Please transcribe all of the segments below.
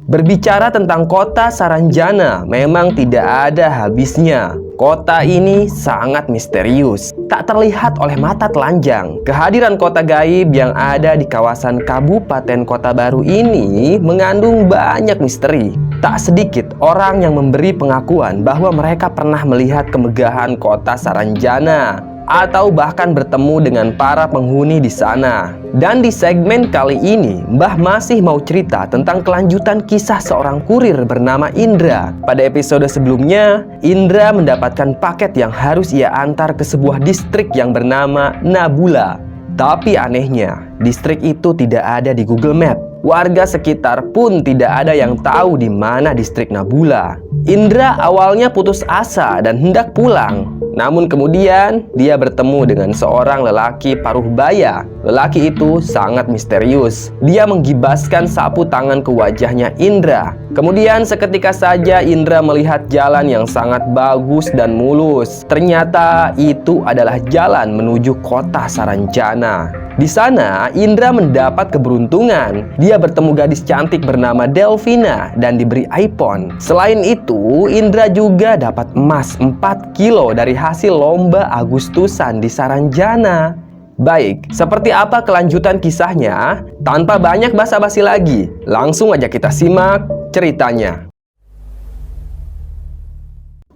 Berbicara tentang kota Saranjana memang tidak ada habisnya. Kota ini sangat misterius, tak terlihat oleh mata telanjang. Kehadiran kota gaib yang ada di kawasan Kabupaten Kota Baru ini mengandung banyak misteri. Tak sedikit orang yang memberi pengakuan bahwa mereka pernah melihat kemegahan kota Saranjana atau bahkan bertemu dengan para penghuni di sana. Dan di segmen kali ini, Mbah masih mau cerita tentang kelanjutan kisah seorang kurir bernama Indra. Pada episode sebelumnya, Indra mendapatkan paket yang harus ia antar ke sebuah distrik yang bernama Nabula. Tapi anehnya, distrik itu tidak ada di Google Map. Warga sekitar pun tidak ada yang tahu di mana distrik Nabula. Indra awalnya putus asa dan hendak pulang. Namun kemudian dia bertemu dengan seorang lelaki paruh baya. Lelaki itu sangat misterius. Dia menggibaskan sapu tangan ke wajahnya Indra. Kemudian seketika saja Indra melihat jalan yang sangat bagus dan mulus. Ternyata itu adalah jalan menuju kota Saranjana. Di sana, Indra mendapat keberuntungan. Dia bertemu gadis cantik bernama Delvina dan diberi iPhone. Selain itu, Indra juga dapat emas 4 kilo dari hasil lomba Agustusan di Saranjana. Baik, seperti apa kelanjutan kisahnya? Tanpa banyak basa-basi lagi, langsung aja kita simak ceritanya.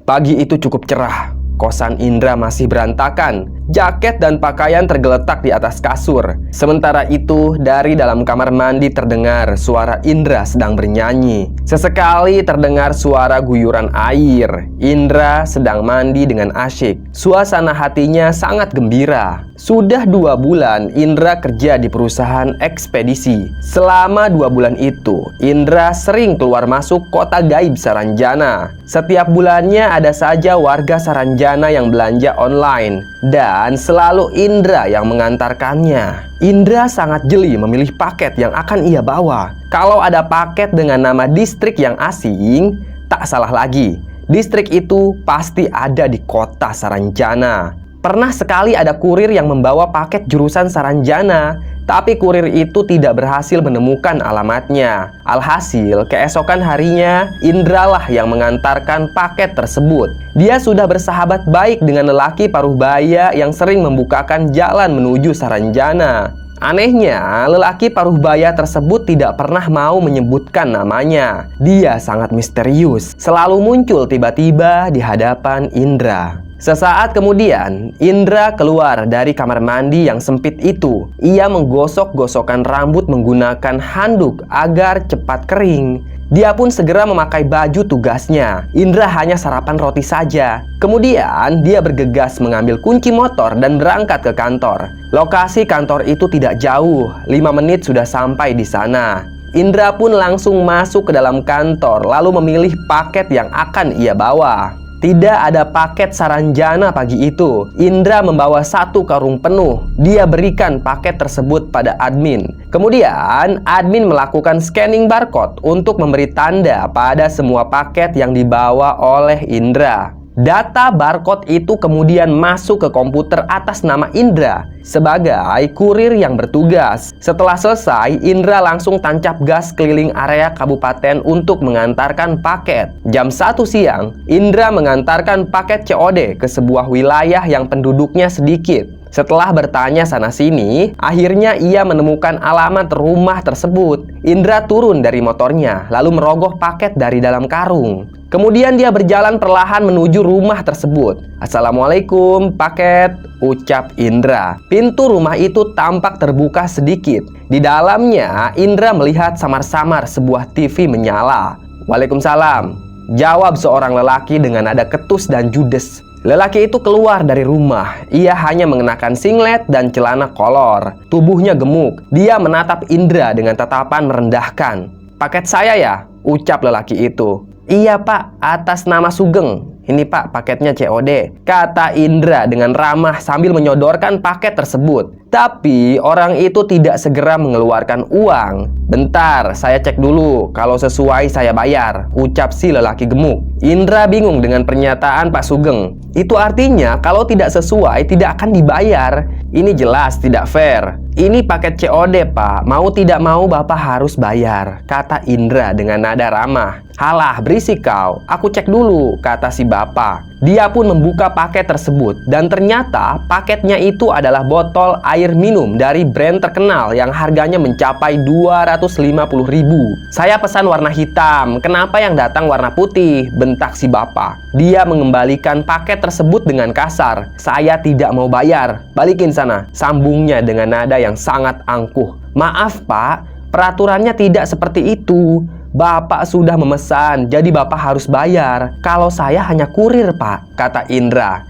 Pagi itu cukup cerah. Kosan Indra masih berantakan. Jaket dan pakaian tergeletak di atas kasur. Sementara itu, dari dalam kamar mandi terdengar suara Indra sedang bernyanyi. Sesekali terdengar suara guyuran air. Indra sedang mandi dengan asyik. Suasana hatinya sangat gembira. Sudah 2 bulan Indra kerja di perusahaan ekspedisi. Selama 2 bulan itu, Indra sering keluar masuk kota gaib Saranjana. Setiap bulannya ada saja warga Saranjana yang belanja online, dan selalu Indra yang mengantarkannya. Indra sangat jeli memilih paket yang akan ia bawa. Kalau ada paket dengan nama distrik yang asing, tak salah lagi, distrik itu pasti ada di kota Saranjana. Pernah sekali ada kurir yang membawa paket jurusan Saranjana, tapi kurir itu tidak berhasil menemukan alamatnya. Alhasil, keesokan harinya, Indra lah yang mengantarkan paket tersebut. Dia sudah bersahabat baik dengan lelaki paruh baya yang sering membukakan jalan menuju Saranjana. Anehnya, lelaki paruh baya tersebut tidak pernah mau menyebutkan namanya. Dia sangat misterius, selalu muncul tiba-tiba di hadapan Indra. Sesaat kemudian, Indra keluar dari kamar mandi yang sempit itu. Ia menggosok-gosokkan rambut menggunakan handuk agar cepat kering. Dia pun segera memakai baju tugasnya. Indra hanya sarapan roti saja. Kemudian, dia bergegas mengambil kunci motor dan berangkat ke kantor. Lokasi kantor itu tidak jauh, 5 menit sudah sampai di sana. Indra pun langsung masuk ke dalam kantor, lalu memilih paket yang akan ia bawa. Tidak ada paket Saranjana pagi itu. Indra membawa 1 karung penuh. Dia berikan paket tersebut pada admin. Kemudian, admin melakukan scanning barcode untuk memberi tanda pada semua paket yang dibawa oleh Indra. Data barcode itu kemudian masuk ke komputer atas nama Indra sebagai kurir yang bertugas. Setelah selesai, Indra langsung tancap gas keliling area kabupaten untuk mengantarkan paket. Jam 1 siang, Indra mengantarkan paket COD ke sebuah wilayah yang penduduknya sedikit. Setelah bertanya sana-sini, akhirnya ia menemukan alamat rumah tersebut. Indra turun dari motornya, lalu merogoh paket dari dalam karung. Kemudian dia berjalan perlahan menuju rumah tersebut. "Assalamualaikum, paket," ucap Indra. Pintu rumah itu tampak terbuka sedikit. Di dalamnya, Indra melihat samar-samar sebuah TV menyala. "Waalaikumsalam," jawab seorang lelaki dengan nada ketus dan judes. Lelaki itu keluar dari rumah. Ia hanya mengenakan singlet dan celana kolor. Tubuhnya gemuk. Dia menatap Indra dengan tatapan merendahkan. "Paket saya ya?" ucap lelaki itu. "Iya pak, atas nama Sugeng," Ini Pak, paketnya COD, kata Indra dengan ramah sambil menyodorkan paket tersebut. Tapi orang itu tidak segera mengeluarkan uang. Bentar, saya cek dulu, kalau sesuai saya bayar, ucap si lelaki gemuk. Indra bingung dengan pernyataan Pak Sugeng. Itu artinya kalau tidak sesuai tidak akan dibayar. Ini jelas tidak fair. Ini paket COD Pak, mau tidak mau Bapak harus bayar, kata Indra dengan nada ramah. Halah, berisik kau, aku cek dulu, kata si bapak. Dia pun membuka paket tersebut dan ternyata paketnya itu adalah botol air minum dari brand terkenal yang harganya mencapai 250.000. Saya pesan warna hitam, kenapa yang datang warna putih? Bentak si bapak. Dia mengembalikan paket tersebut dengan kasar. Saya tidak mau bayar, balikin sana, sambungnya dengan nada yang sangat angkuh. Maaf Pak, peraturannya tidak seperti itu. Bapak sudah memesan, jadi Bapak harus bayar. Kalau saya hanya kurir Pak, kata Indra.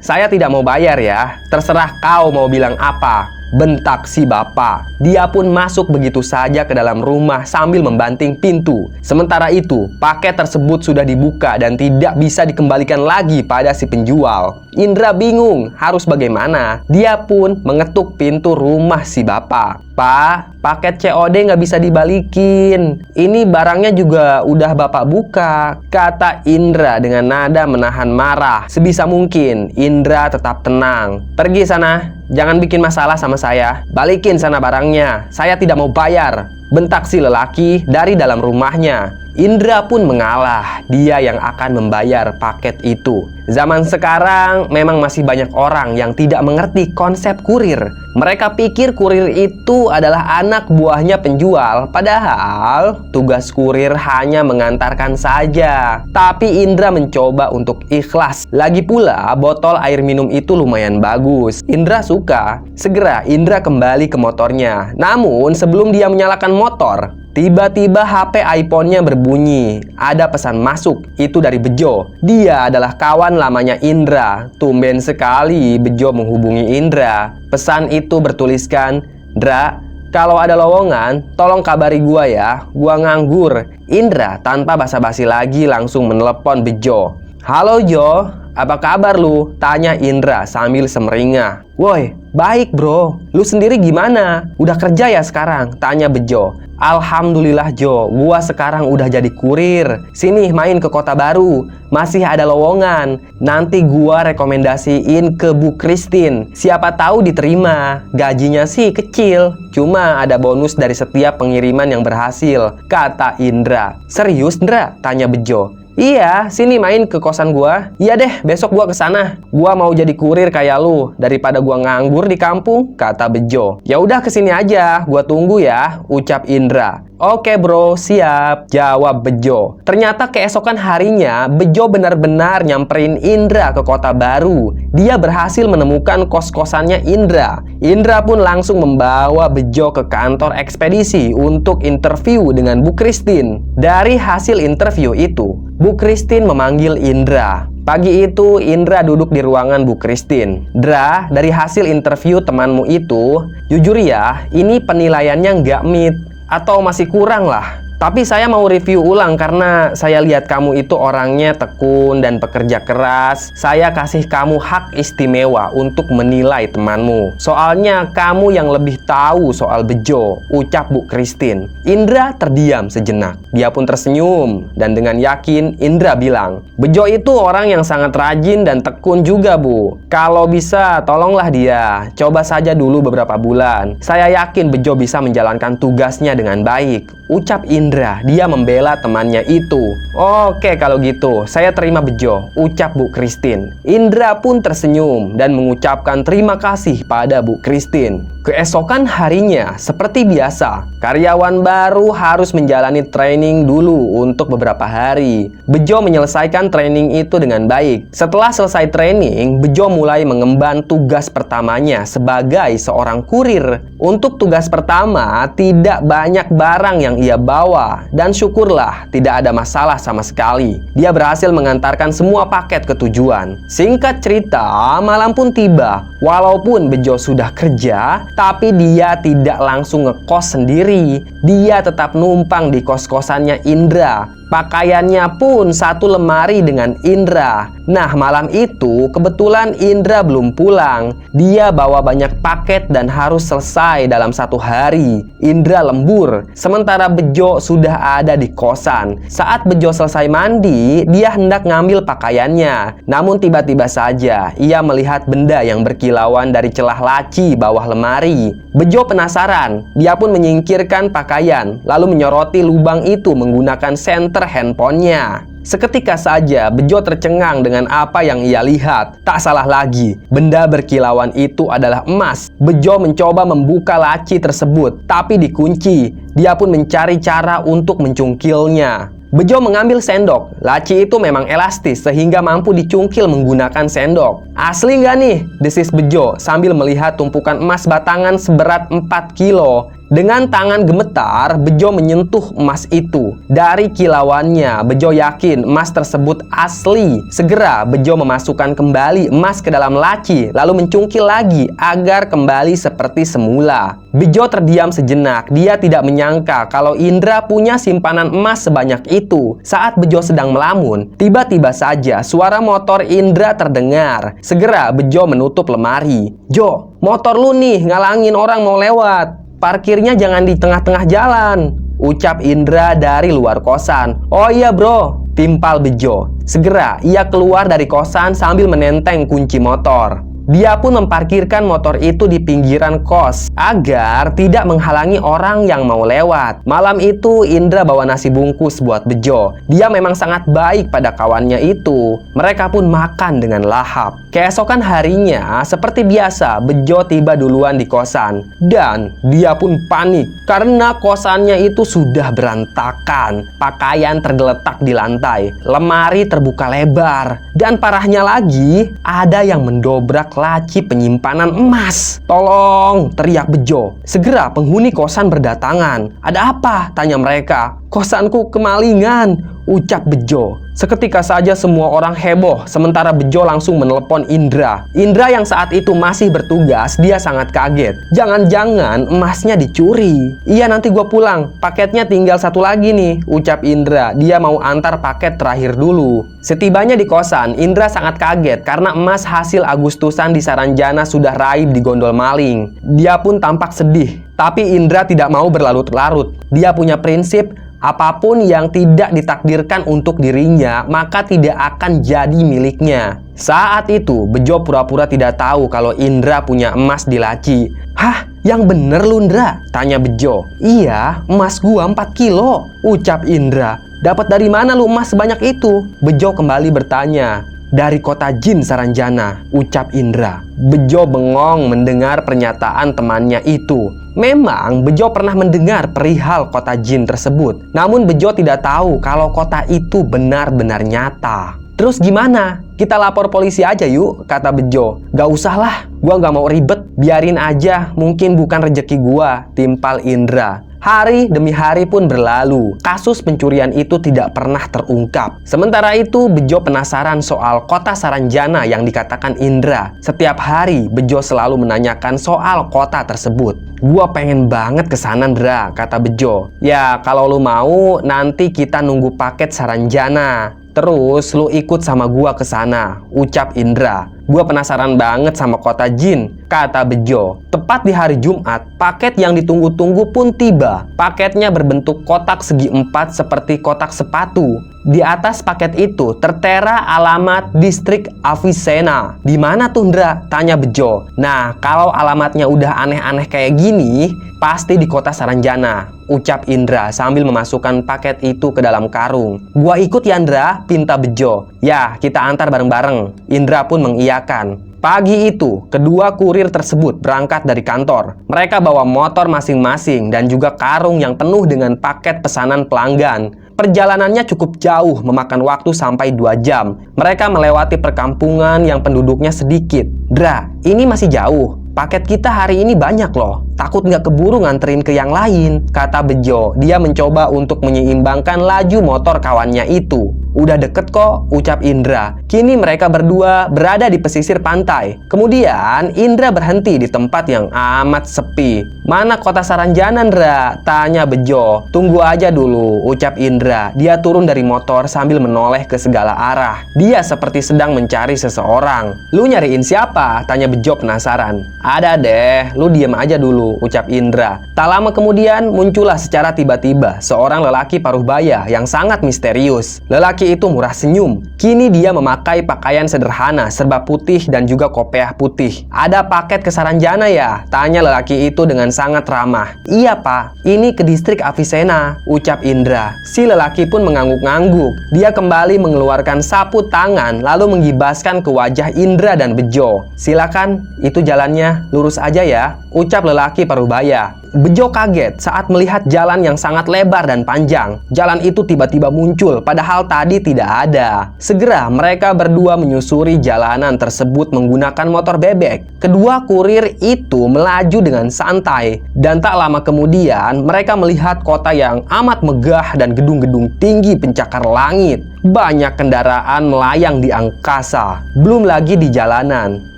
Saya tidak mau bayar ya. Terserah kau mau bilang apa, bentak si bapak. Dia pun masuk begitu saja ke dalam rumah sambil membanting pintu. Sementara itu, paket tersebut sudah dibuka dan tidak bisa dikembalikan lagi pada si penjual. Indra bingung harus bagaimana. Dia pun mengetuk pintu rumah si bapak. Pak, paket COD nggak bisa dibalikin. Ini barangnya juga udah Bapak buka, kata Indra dengan nada menahan marah. Sebisa mungkin, Indra tetap tenang. Pergi sana, jangan bikin masalah sama saya. Balikin sana barangnya, saya tidak mau bayar, bentak si lelaki dari dalam rumahnya. Indra pun mengalah, dia yang akan membayar paket itu. Zaman sekarang memang masih banyak orang yang tidak mengerti konsep kurir. Mereka pikir kurir itu adalah anak buahnya penjual, padahal tugas kurir hanya mengantarkan saja. Tapi Indra mencoba untuk ikhlas. Lagi pula, botol air minum itu lumayan bagus. Indra suka. Segera Indra kembali ke motornya. Namun sebelum dia menyalakan motor, tiba-tiba HP iPhone-nya berbunyi. Ada pesan masuk, itu dari Bejo. Dia adalah kawan lamanya Indra. Tumben sekali Bejo menghubungi Indra. Pesan itu bertuliskan, "Dra, kalau ada lowongan, tolong kabari gua ya, gua nganggur." Indra tanpa basa-basi lagi langsung menelepon Bejo. "Halo Jo, apa kabar lu?" tanya Indra sambil semeringah. "Woi, baik bro, lu sendiri gimana? Udah kerja ya sekarang?" tanya Bejo. "Alhamdulillah Jo, gua sekarang udah jadi kurir. Sini main ke Kota Baru, masih ada lowongan. Nanti gua rekomendasiin ke Bu Christine. Siapa tahu diterima. Gajinya sih kecil, cuma ada bonus dari setiap pengiriman yang berhasil," kata Indra. "Serius Indra?" tanya Bejo. "Iya, sini main ke kosan gua." "Iya deh, besok gua kesana. Gua mau jadi kurir kayak lu daripada gua nganggur di kampung," kata Bejo. "Ya udah kesini aja, gua tunggu ya," ucap Indra. "Oke bro, siap," jawab Bejo. Ternyata keesokan harinya Bejo benar-benar nyamperin Indra ke Kota Baru. Dia berhasil menemukan kos-kosannya Indra. Indra pun langsung membawa Bejo ke kantor ekspedisi untuk interview dengan Bu Christine. Dari hasil interview itu, Bu Christine memanggil Indra. Pagi itu Indra duduk di ruangan Bu Christine. "Dra, dari hasil interview temanmu itu, jujur ya, ini penilaiannya nggak meet atau masih kurang lah. Tapi saya mau review ulang karena saya lihat kamu itu orangnya tekun dan pekerja keras. Saya kasih kamu hak istimewa untuk menilai temanmu. Soalnya kamu yang lebih tahu soal Bejo," ucap Bu Christine. Indra terdiam sejenak. Dia pun tersenyum dan dengan yakin Indra bilang, "Bejo itu orang yang sangat rajin dan tekun juga Bu. Kalau bisa tolonglah dia. Coba saja dulu beberapa bulan. Saya yakin Bejo bisa menjalankan tugasnya dengan baik," ucap Indra. Dia membela temannya itu. "Oke kalau gitu, saya terima Bejo," ucap Bu Christine. Indra pun tersenyum dan mengucapkan terima kasih pada Bu Christine. Keesokan harinya, seperti biasa, karyawan baru harus menjalani training dulu untuk beberapa hari. Bejo menyelesaikan training itu dengan baik. Setelah selesai training, Bejo mulai mengemban tugas pertamanya sebagai seorang kurir. Untuk tugas pertama, tidak banyak barang yang ia bawa, dan syukurlah tidak ada masalah sama sekali. Dia berhasil mengantarkan semua paket ke tujuan. Singkat cerita, malam pun tiba. Walaupun Bejo sudah kerja, tapi dia tidak langsung ngekos sendiri. Dia tetap numpang di kos-kosannya Indra. Pakaiannya pun satu lemari dengan Indra. Nah, malam itu kebetulan Indra belum pulang. Dia bawa banyak paket dan harus selesai dalam satu hari. Indra lembur, sementara Bejo sudah ada di kosan. Saat Bejo selesai mandi, dia hendak ngambil pakaiannya. Namun tiba-tiba saja ia melihat benda yang berkilauan dari celah laci bawah lemari. Bejo penasaran, dia pun menyingkirkan pakaian, lalu menyoroti lubang itu menggunakan senter handphonenya. Seketika saja Bejo tercengang dengan apa yang ia lihat. Tak salah lagi, benda berkilauan itu adalah emas. Bejo mencoba membuka laci tersebut, tapi dikunci. Dia pun mencari cara untuk mencungkilnya. Bejo mengambil sendok. Laci itu memang elastis sehingga mampu dicungkil menggunakan sendok. Asli nggak nih? Desis Bejo sambil melihat tumpukan emas batangan seberat 4 kilo. Dengan tangan gemetar, Bejo menyentuh emas itu. Dari kilauannya, Bejo yakin emas tersebut asli. Segera Bejo memasukkan kembali emas ke dalam laci, lalu mencungkil lagi agar kembali seperti semula. Bejo terdiam sejenak. Dia tidak menyangka kalau Indra punya simpanan emas sebanyak itu. Saat Bejo sedang melamun, tiba-tiba saja suara motor Indra terdengar. Segera Bejo menutup lemari. "Jo, motor lu nih ngalangin orang mau lewat. Parkirnya jangan di tengah-tengah jalan," ucap Indra dari luar kosan. "Oh iya bro," timpal Bejo. Segera ia keluar dari kosan sambil menenteng kunci motor. Dia pun memparkirkan motor itu di pinggiran kos agar tidak menghalangi orang yang mau lewat. Malam itu Indra bawa nasi bungkus buat Bejo. Dia memang sangat baik pada kawannya itu. Mereka pun makan dengan lahap. Keesokan harinya, seperti biasa, Bejo tiba duluan di kosan. Dan dia pun panik karena kosannya itu sudah berantakan. Pakaian tergeletak di lantai, lemari terbuka lebar, dan parahnya lagi, ada yang mendobrak laci penyimpanan emas. "Tolong!" teriak Bejo. Segera penghuni kosan berdatangan. "Ada apa?" tanya mereka. "Kosanku kemalingan," ucap Bejo. Seketika saja semua orang heboh, sementara Bejo langsung menelepon Indra. Indra yang saat itu masih bertugas, dia sangat kaget. Jangan-jangan emasnya dicuri. "Iya, nanti gua pulang. Paketnya tinggal satu lagi nih," ucap Indra. Dia mau antar paket terakhir dulu. Setibanya di kosan, Indra sangat kaget karena emas hasil Agustusan di Saranjana sudah raib di gondol maling. Dia pun tampak sedih. Tapi Indra tidak mau berlarut-larut. Dia punya prinsip, apapun yang tidak ditakdirkan untuk dirinya, maka tidak akan jadi miliknya. Saat itu, Bejo pura-pura tidak tahu kalau Indra punya emas di laci. "Hah? Yang bener lu, Indra?" tanya Bejo. "Iya, emas gua 4 kilo," ucap Indra. "Dapat dari mana lu emas sebanyak itu?" Bejo kembali bertanya. "Dari kota jin Saranjana," ucap Indra. Bejo bengong mendengar pernyataan temannya itu. Memang Bejo pernah mendengar perihal kota jin tersebut. Namun Bejo tidak tahu kalau kota itu benar-benar nyata. "Terus gimana? Kita lapor polisi aja yuk," kata Bejo. "Gak usah lah, gua gak mau ribet. Biarin aja, mungkin bukan rejeki gua," timpal Indra. Hari demi hari pun berlalu. Kasus pencurian itu tidak pernah terungkap. Sementara itu, Bejo penasaran soal kota Saranjana yang dikatakan Indra. Setiap hari, Bejo selalu menanyakan soal kota tersebut. "Gua pengen banget kesana, Ndra," kata Bejo. "Ya, kalau lu mau, nanti kita nunggu paket Saranjana. Terus lu ikut sama gua ke sana," ucap Indra. "Gua penasaran banget sama kota jin," kata Bejo. Tepat di hari Jumat, paket yang ditunggu-tunggu pun tiba. Paketnya berbentuk kotak segi 4 seperti kotak sepatu. Di atas paket itu tertera alamat distrik Avicenna. "Di mana tuh, Ndra?" tanya Bejo. "Nah, kalau alamatnya udah aneh-aneh kayak gini, pasti di kota Saranjana," ucap Indra sambil memasukkan paket itu ke dalam karung. "Gua ikut ya, Ndra," pinta Bejo. "Ya, kita antar bareng-bareng." Indra pun mengiyakan. Pagi itu, kedua kurir tersebut berangkat dari kantor. Mereka bawa motor masing-masing dan juga karung yang penuh dengan paket pesanan pelanggan. Perjalanannya cukup jauh, memakan waktu sampai 2 jam. Mereka melewati perkampungan yang penduduknya sedikit. "Dra, ini masih jauh?" paket kita hari ini banyak loh. Takut nggak keburu nganterin ke yang lain, kata Bejo. Dia mencoba untuk menyeimbangkan laju motor kawannya itu. Udah deket kok, ucap Indra. Kini mereka berdua berada di pesisir pantai. Kemudian Indra berhenti di tempat yang amat sepi. Mana kota Saranjana, Ndra? Tanya Bejo. Tunggu aja dulu, ucap Indra. Dia turun dari motor sambil menoleh ke segala arah. Dia seperti sedang mencari seseorang. Lu nyariin siapa? Tanya Bejo penasaran. Ada deh, lu diem aja dulu, ucap Indra. Tak lama kemudian muncullah secara tiba-tiba seorang lelaki paruh baya yang sangat misterius. Lelaki itu murah senyum. Kini dia memakai pakaian sederhana, serba putih dan juga kopiah putih. Ada paket ke Saranjana ya? Tanya lelaki itu dengan sangat ramah. Iya pak, ini ke distrik Avicenna, ucap Indra. Si lelaki pun mengangguk-ngangguk. Dia kembali mengeluarkan sapu tangan lalu menggibaskan ke wajah Indra dan Bejo. Silakan, itu jalannya, lurus aja ya, ucap lelaki paruh baya. Bejo kaget saat melihat jalan yang sangat lebar dan panjang. Jalan itu tiba-tiba muncul, padahal tadi tidak ada. Segera mereka berdua menyusuri jalanan tersebut menggunakan motor bebek. Kedua kurir itu melaju dengan santai. Dan tak lama kemudian mereka melihat kota yang amat megah dan gedung-gedung tinggi pencakar langit. Banyak kendaraan melayang di angkasa. Belum lagi di jalanan,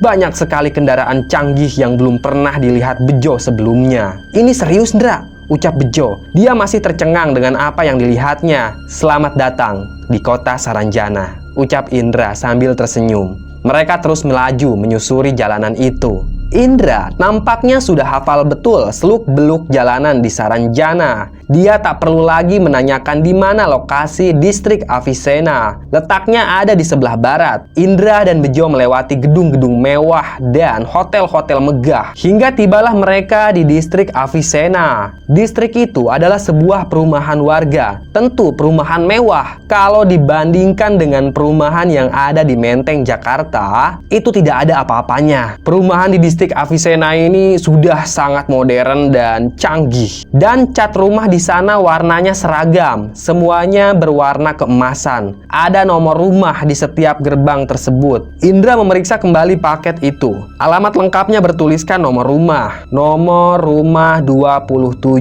banyak sekali kendaraan canggih yang belum pernah dilihat Bejo sebelumnya. Ini serius, Ndra, ucap Bejo. Dia masih tercengang dengan apa yang dilihatnya. Selamat datang di kota Saranjana, ucap Indra sambil tersenyum. Mereka terus melaju menyusuri jalanan itu. Indra nampaknya sudah hafal betul seluk-beluk jalanan di Saranjana. Dia tak perlu lagi menanyakan di mana lokasi distrik Avicenna. Letaknya ada di sebelah barat. Indra dan Bejo melewati gedung-gedung mewah dan hotel-hotel megah hingga tibalah mereka di distrik Avicenna. Distrik itu adalah sebuah perumahan warga. Tentu perumahan mewah. Kalau dibandingkan dengan perumahan yang ada di Menteng, Jakarta, itu tidak ada apa-apanya. Perumahan di distrik Avicenna ini sudah sangat modern dan canggih. Dan cat rumah di sana warnanya seragam. Semuanya berwarna keemasan. Ada nomor rumah di setiap gerbang tersebut. Indra memeriksa kembali paket itu. Alamat lengkapnya bertuliskan nomor rumah. Nomor rumah 27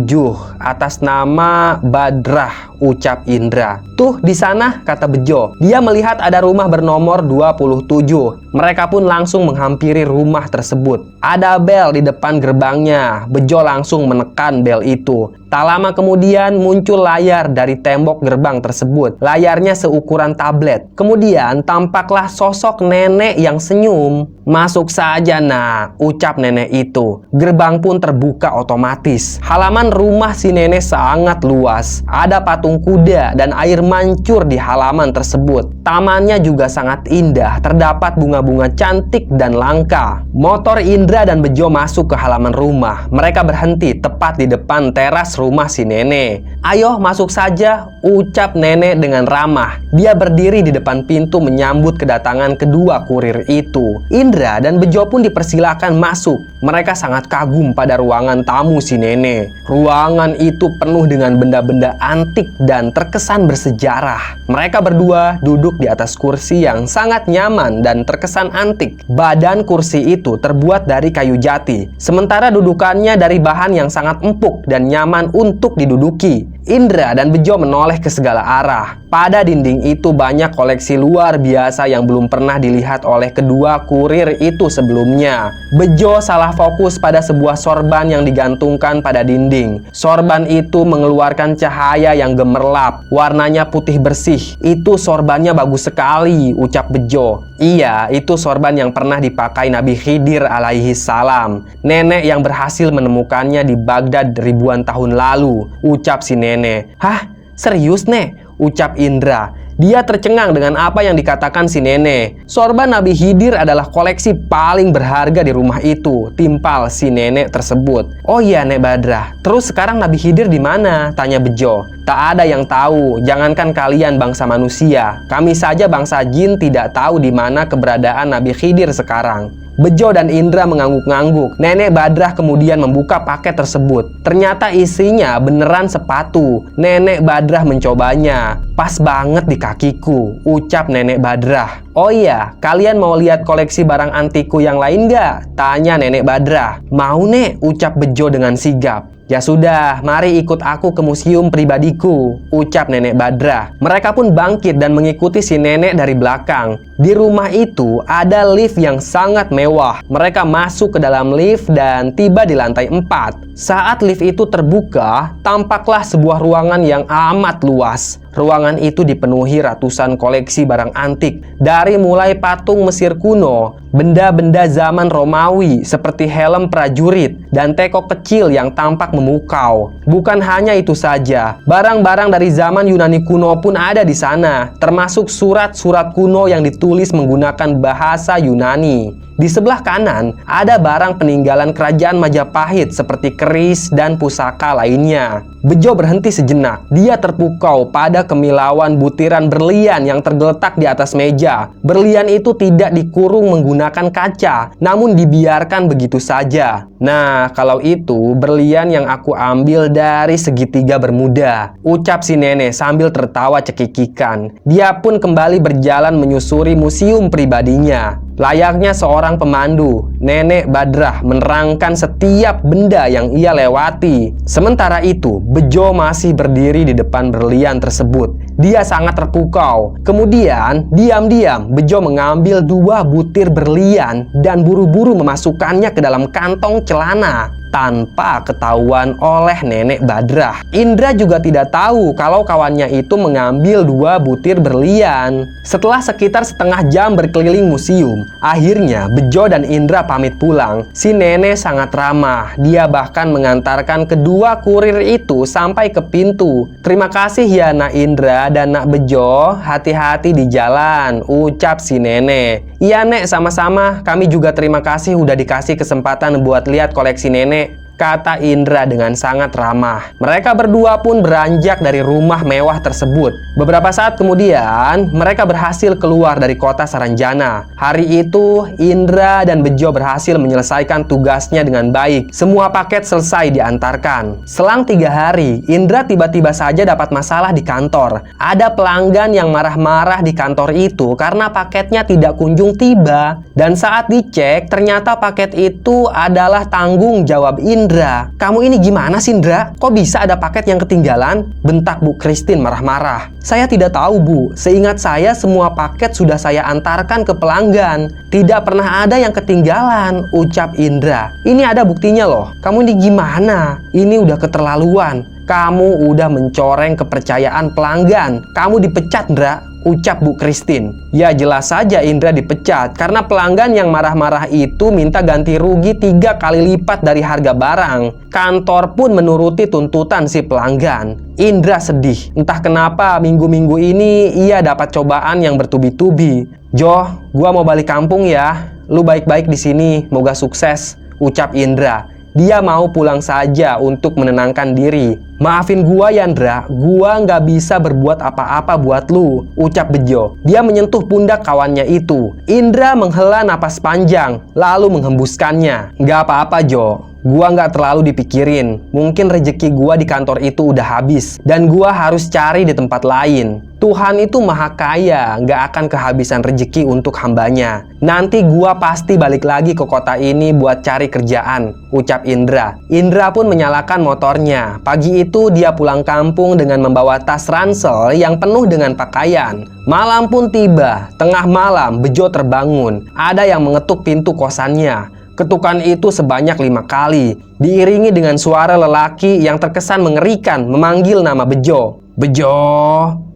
atas nama Badrah, ucap Indra. Tuh di sana, kata Bejo. Dia melihat ada rumah bernomor 27. Mereka pun langsung menghampiri rumah tersebut. Ada bel di depan gerbangnya. Bejo langsung menekan bel itu. Tak lama kemudian muncul layar dari tembok gerbang tersebut. Layarnya seukuran tablet. Kemudian tampaklah sosok nenek yang senyum. Masuk saja nak, ucap nenek itu. Gerbang pun terbuka otomatis. Halaman rumah si nenek sangat luas. Ada patung kuda dan air mancur di halaman tersebut. Tamannya juga sangat indah. Terdapat bunga-bunga cantik dan langka. Motor Indra dan Bejo masuk ke halaman rumah. Mereka berhenti tepat di depan teras rumah si nenek. Ayo masuk saja, ucap nenek dengan ramah. Dia berdiri di depan pintu menyambut kedatangan kedua kurir itu. Indra dan Bejo pun dipersilakan masuk. Mereka sangat kagum pada ruangan tamu si nenek. Ruangan itu penuh dengan benda-benda antik dan terkesan bersejarah. Mereka berdua duduk di atas kursi yang sangat nyaman dan terkesan antik. Badan kursi itu terbuat dari kayu jati, sementara dudukannya dari bahan yang sangat empuk dan nyaman untuk diduduki. Indra dan Bejo menoleh ke segala arah. Pada dinding itu banyak koleksi luar biasa yang belum pernah dilihat oleh kedua kurir itu sebelumnya. Bejo salah fokus pada sebuah sorban yang digantungkan pada dinding. Sorban itu mengeluarkan cahaya yang gemerlap. Warnanya putih bersih. Itu sorbannya bagus sekali, ucap Bejo. Iya, itu sorban yang pernah dipakai Nabi Khidir alaihi salam. Nenek yang berhasil menemukannya di Baghdad ribuan tahun lalu, ucap si nenek. Hah? Serius, Nek? Ucap Indra. Dia tercengang dengan apa yang dikatakan si nenek. Sorban Nabi Khidir adalah koleksi paling berharga di rumah itu, timpal si nenek tersebut. Oh iya, Nek Badrah. Terus sekarang Nabi Khidir di mana? Tanya Bejo. Tak ada yang tahu, jangankan kalian bangsa manusia. Kami saja bangsa jin tidak tahu di mana keberadaan Nabi Khidir sekarang. Bejo dan Indra mengangguk-ngangguk. Nenek Badrah kemudian membuka paket tersebut. Ternyata isinya beneran sepatu. Nenek Badrah mencobanya. Pas banget di kakiku, ucap Nenek Badrah. Oh iya, kalian mau lihat koleksi barang antikku yang lain nggak? Tanya Nenek Badrah. Mau nek, ucap Bejo dengan sigap. Ya sudah, mari ikut aku ke museum pribadiku, ucap Nenek Badrah. Mereka pun bangkit dan mengikuti si nenek dari belakang. Di rumah itu ada lift yang sangat mewah. Mereka masuk ke dalam lift dan tiba di lantai 4. Saat lift itu terbuka, tampaklah sebuah ruangan yang amat luas. Ruangan itu dipenuhi ratusan koleksi barang antik, dari mulai patung Mesir kuno, benda-benda zaman Romawi seperti helm prajurit, dan teko kecil yang tampak memukau. Bukan hanya itu saja, barang-barang dari zaman Yunani kuno pun ada di sana, termasuk surat-surat kuno yang ditulis menggunakan bahasa Yunani. Di sebelah kanan, ada barang peninggalan kerajaan Majapahit seperti keris dan pusaka lainnya. Bejo berhenti sejenak. Dia terpukau pada kemilauan butiran berlian yang tergeletak di atas meja. Berlian itu tidak dikurung menggunakan kaca, namun dibiarkan begitu saja. Nah, kalau itu berlian yang aku ambil dari segitiga Bermuda, ucap si nenek sambil tertawa cekikikan. Dia pun kembali berjalan menyusuri museum pribadinya. Layaknya seorang pemandu, Nenek Badrah menerangkan setiap benda yang ia lewati. Sementara itu, Bejo masih berdiri di depan berlian tersebut. Dia sangat terpukau. Kemudian, diam-diam Bejo mengambil 2 butir berlian dan buru-buru memasukkannya ke dalam kantong celana tanpa ketahuan oleh Nenek Badrah. Indra juga tidak tahu kalau kawannya itu mengambil 2 butir berlian. Setelah sekitar setengah jam berkeliling museum, akhirnya Bejo dan Indra pamit pulang. Si nenek sangat ramah. Dia bahkan mengantarkan kedua kurir itu sampai ke pintu. Terima kasih ya Nak Indra dan Nak Bejo, hati-hati di jalan, ucap si nenek. Iya Nek, sama-sama. Kami juga terima kasih udah dikasih kesempatan buat lihat koleksi nenek, kata Indra dengan sangat ramah. Mereka berdua pun beranjak dari rumah mewah tersebut. Beberapa saat kemudian, mereka berhasil keluar dari kota Saranjana. Hari itu, Indra dan Bejo berhasil menyelesaikan tugasnya dengan baik. Semua paket selesai diantarkan. Selang 3 hari, Indra tiba-tiba saja dapat masalah di kantor. Ada pelanggan yang marah-marah di kantor itu karena paketnya tidak kunjung tiba. Dan saat dicek, ternyata paket itu adalah tanggung jawab Indra. Kamu ini gimana sih Indra? Kok bisa ada paket yang ketinggalan? Bentak Bu Christine marah-marah. Saya tidak tahu Bu, seingat saya semua paket sudah saya antarkan ke pelanggan. Tidak pernah ada yang ketinggalan, ucap Indra. Ini ada buktinya loh. Kamu ini gimana? Ini udah keterlaluan. Kamu udah mencoreng kepercayaan pelanggan. Kamu dipecat Indra, ucap Bu Christine. Ya jelas saja Indra dipecat karena pelanggan yang marah-marah itu minta ganti rugi 3 kali lipat dari harga barang. Kantor pun menuruti tuntutan si pelanggan. Indra sedih. Entah kenapa minggu-minggu ini ia dapat cobaan yang bertubi-tubi. Jo, gua mau balik kampung ya. Lu baik-baik di sini, moga sukses, ucap Indra. Dia mau pulang saja untuk menenangkan diri. Maafin gua ya Indra, gua nggak bisa berbuat apa-apa buat lu, ucap Bejo. Dia menyentuh pundak kawannya itu. Indra menghela napas panjang, lalu menghembuskannya. Nggak apa-apa Jo, gua nggak terlalu dipikirin. Mungkin rejeki gua di kantor itu udah habis, dan gua harus cari di tempat lain. Tuhan itu maha kaya, nggak akan kehabisan rejeki untuk hambanya. Nanti gua pasti balik lagi ke kota ini buat cari kerjaan, ucap Indra. Indra pun menyalakan motornya. Pagi itu dia pulang kampung dengan membawa tas ransel yang penuh dengan pakaian. Malam pun tiba. Tengah malam Bejo terbangun. Ada yang mengetuk pintu kosannya. Ketukan itu sebanyak 5 kali, diiringi dengan suara lelaki yang terkesan mengerikan memanggil nama Bejo. Bejo,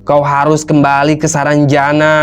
kau harus kembali ke Saranjana,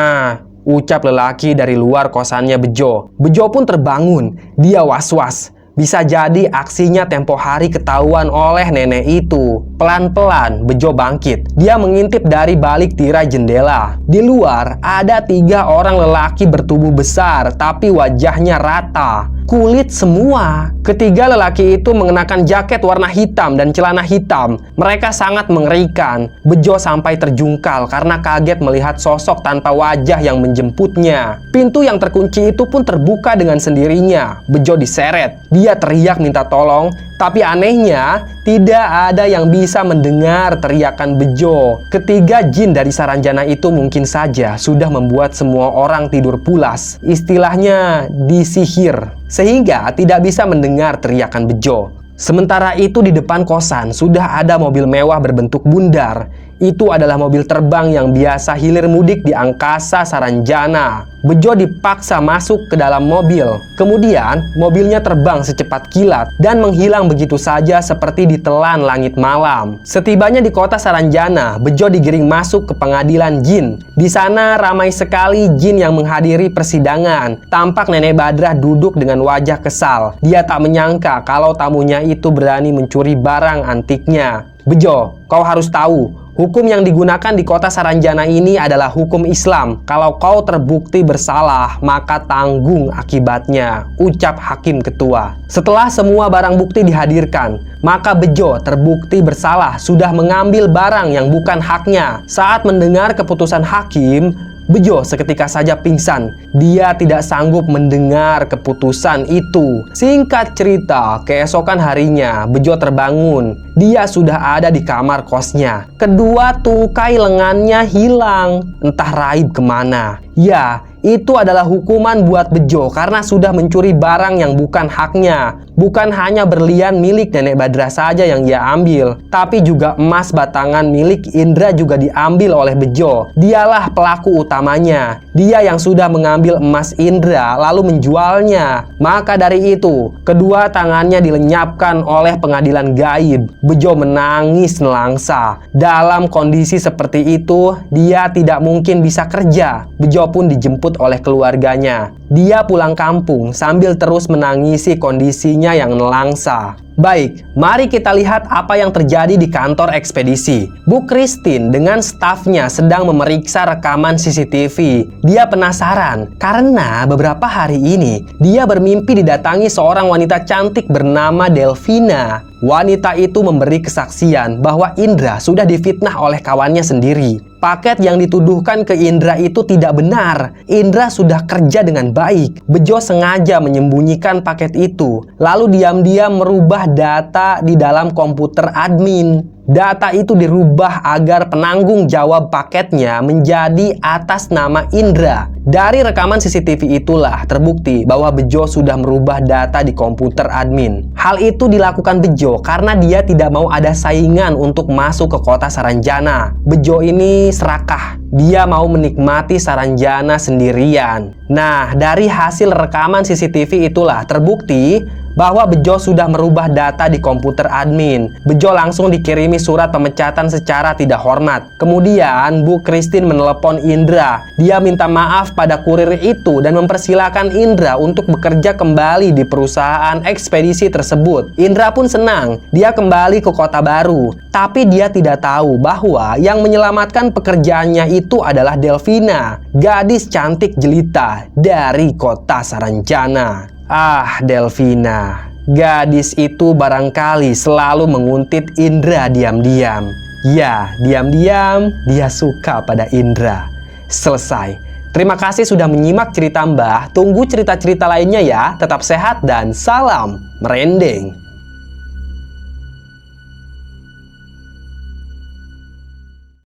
ucap lelaki dari luar kosannya Bejo. Bejo pun terbangun. Dia was-was. Bisa jadi aksinya tempo hari ketahuan oleh nenek itu. Pelan-pelan Bejo bangkit. Dia mengintip dari balik tirai jendela. Di luar ada 3 orang lelaki bertubuh besar tapi wajahnya rata, kulit semua. Ketiga lelaki itu mengenakan jaket warna hitam dan celana hitam. Mereka sangat mengerikan. Bejo sampai terjungkal karena kaget melihat sosok tanpa wajah yang menjemputnya. Pintu yang terkunci itu pun terbuka dengan sendirinya. Bejo diseret. Dia teriak minta tolong, tapi anehnya tidak ada yang bisa mendengar teriakan Bejo. Ketiga jin dari Saranjana itu mungkin saja sudah membuat semua orang tidur pulas. Istilahnya disihir, sehingga tidak bisa mendengar teriakan Bejo. Sementara itu di depan kosan sudah ada mobil mewah berbentuk bundar. Itu adalah mobil terbang yang biasa hilir mudik di angkasa Saranjana. Bejo dipaksa masuk ke dalam mobil. Kemudian mobilnya terbang secepat kilat dan menghilang begitu saja seperti ditelan langit malam. Setibanya di kota Saranjana, Bejo digiring masuk ke pengadilan jin. Di sana ramai sekali jin yang menghadiri persidangan. Tampak Nenek Badrah duduk dengan wajah kesal. Dia tak menyangka kalau tamunya itu berani mencuri barang antiknya. Bejo, kau harus tahu, hukum yang digunakan di kota Saranjana ini adalah hukum Islam. Kalau kau terbukti bersalah, maka tanggung akibatnya, ucap hakim ketua. Setelah semua barang bukti dihadirkan, maka Bejo terbukti bersalah sudah mengambil barang yang bukan haknya. Saat mendengar keputusan hakim, Bejo seketika saja pingsan. Dia tidak sanggup mendengar keputusan itu. Singkat cerita, keesokan harinya Bejo terbangun. Dia sudah ada di kamar kosnya. Kedua tungkai lengannya hilang. Entah raib kemana. Ya, itu adalah hukuman buat Bejo karena sudah mencuri barang yang bukan haknya. Bukan hanya berlian milik Nenek Badrah saja yang ia ambil, tapi juga emas batangan milik Indra juga diambil oleh Bejo. Dialah pelaku utamanya. Dia yang sudah mengambil emas Indra lalu menjualnya. Maka dari itu, kedua tangannya dilenyapkan oleh pengadilan gaib. Bejo menangis nelangsa. Dalam kondisi seperti itu, dia tidak mungkin bisa kerja. Bejo pun dijemput oleh keluarganya. Dia pulang kampung sambil terus menangisi kondisinya yang nelangsa. Baik, mari kita lihat apa yang terjadi di kantor ekspedisi. Bu Christine dengan stafnya sedang memeriksa rekaman CCTV. Dia penasaran karena beberapa hari ini dia bermimpi didatangi seorang wanita cantik bernama Delvina. Wanita itu memberi kesaksian bahwa Indra sudah difitnah oleh kawannya sendiri. Paket yang dituduhkan ke Indra itu tidak benar. Indra sudah kerja dengan baik. Bejo sengaja menyembunyikan paket itu, lalu diam-diam merubah data di dalam komputer admin. Data itu dirubah agar penanggung jawab paketnya menjadi atas nama Indra. Dari rekaman CCTV itulah terbukti bahwa Bejo sudah merubah data di komputer admin. Hal itu dilakukan Bejo karena dia tidak mau ada saingan untuk masuk ke kota Saranjana. Bejo ini serakah. Dia mau menikmati Saranjana sendirian. Nah, dari hasil rekaman CCTV itulah terbukti bahwa Bejo sudah merubah data di komputer admin. Bejo langsung dikirimi surat pemecatan secara tidak hormat. Kemudian Bu Christine menelepon Indra. Dia minta maaf pada kurir itu dan mempersilahkan Indra untuk bekerja kembali di perusahaan ekspedisi tersebut. Indra pun senang. Dia kembali ke kota baru. Tapi dia tidak tahu bahwa yang menyelamatkan pekerjaannya itu adalah Delvina, gadis cantik jelita dari kota Saranjana. Ah, Delvina, gadis itu barangkali selalu menguntit Indra diam-diam. Ya, diam-diam dia suka pada Indra. Selesai. Terima kasih sudah menyimak cerita Mbah. Tunggu cerita-cerita lainnya ya. Tetap sehat dan salam merendeng.